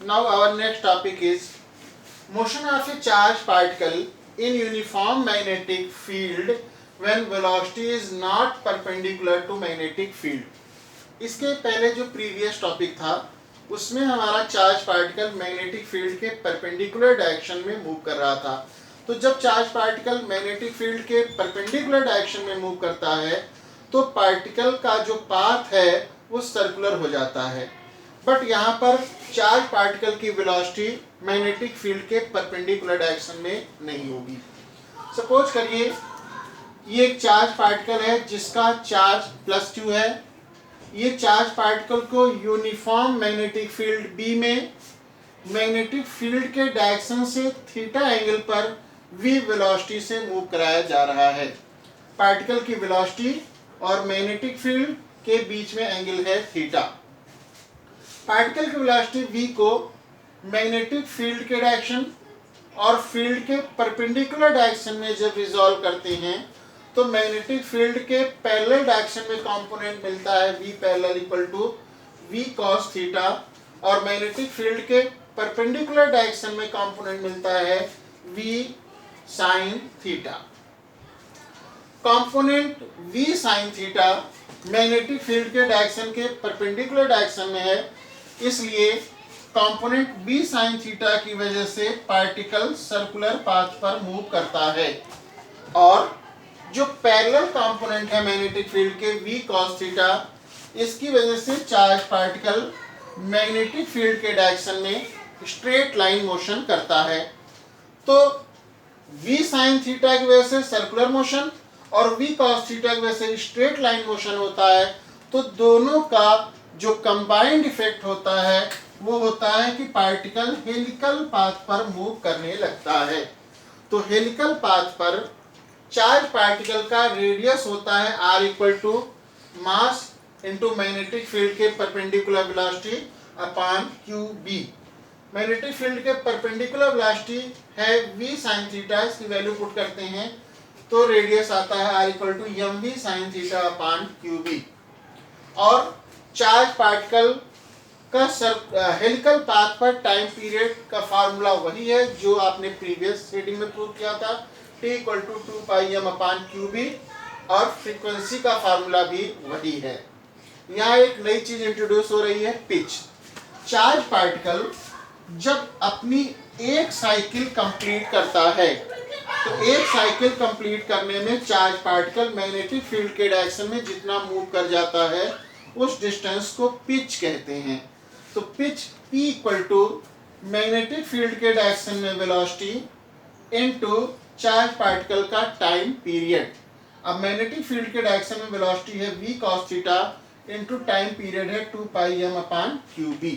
Now our next topic is motion of a charged particle in uniform magnetic field when velocity is not perpendicular to magnetic field. इसके पहले जो previous topic था उसमें हमारा charge particle magnetic field के perpendicular direction में move कर रहा था। तो जब चार्ज पार्टिकल मैग्नेटिक फील्ड के परपेंडिकुलर डायरेक्शन में मूव करता है तो पार्टिकल का जो पाथ है वो सर्कुलर हो जाता है। बट यहाँ पर चार्ज पार्टिकल की वेलोसिटी मैग्नेटिक फील्ड के परपेंडिकुलर डायरेक्शन में नहीं होगी। सपोज करिए ये एक चार्ज पार्टिकल है जिसका चार्ज +q है। ये चार्ज पार्टिकल को यूनिफॉर्म मैग्नेटिक फील्ड B में मैग्नेटिक फील्ड के डायरेक्शन से थीटा एंगल पर v वेलोसिटी से मूव कराया जा रहा है। पार्टिकल की वेलोसिटी और मैग्नेटिक फील्ड के बीच में एंगल है थीटा। पार्टिकल की वेलोसिटी v को मैग्नेटिक फील्ड के डायरेक्शन और फील्ड के परपेंडिकुलर डायरेक्शन में जब रिजॉल्व करते हैं तो मैग्नेटिक फील्ड के पैरेलल डायरेक्शन में कंपोनेंट मिलता है v parallel equal to v cos theta और मैग्नेटिक फील्ड के परपेंडिकुलर डायरेक्शन में कंपोनेंट मिलता है v sin theta. Component v sin theta magnetic field के डायरेक्शन के परपेंडिकुलर डायरेक्शन में है, इसलिए कंपोनेंट v sin थीटा की वजह से पार्टिकल सर्कुलर पाथ पर मूव करता है और जो पैरेलल कंपोनेंट है मैग्नेटिक फील्ड के v cos थीटा इसकी वजह से चार्ज पार्टिकल मैग्नेटिक फील्ड के डायरेक्शन में स्ट्रेट लाइन मोशन करता है। तो v sin थीटा की वजह से सर्कुलर मोशन और v cos थीटा की वजह से स्ट्रेट लाइन मोशन होता है। तो दोनों का जो कंबाइंड इफेक्ट होता है वो होता है कि पार्टिकल हेलिकल पाथ पर मूव करने लगता है। तो हेलिकल पाथ पर चार्ज पार्टिकल का रेडियस होता है r equal to mass into magnetic field के perpendicular velocity upon qb। Magnetic field के परपेंडिकुलर वेलोसिटी है v sin थीटा, इसकी वैल्यू पुट करते हैं तो रेडियस आता है r equal to mv sin theta upon qb। और चार्ज पार्टिकल का हेलिकल पाथ पर टाइम पीरियड का फार्मूला वही है जो आपने प्रीवियस रीडिंग में प्रूव किया था, t equal to 2πm upon qb और फ्रीक्वेंसी का फार्मूला भी वही है। यहाँ एक नई चीज इंट्रोड्यूस हो रही है, पिच। चार्ज पार्टिकल जब अपनी एक साइकिल कंप्लीट करता है तो एक साइकिल कंप्लीट करने में चार्ज पार्टिकल मैग्नेटिक फील्ड के डायरेक्शन में जितना मूव कर जाता है उस डिस्टेंस को पिच कहते हैं। तो pitch p equal to magnetic field के डायरेक्शन में वेलोसिटी इनटू चार्ज पार्टिकल का टाइम पीरियड। अब मैग्नेटिक फील्ड के डायरेक्शन में वेलोसिटी है v cos theta into time period है 2πm अपॉन qb।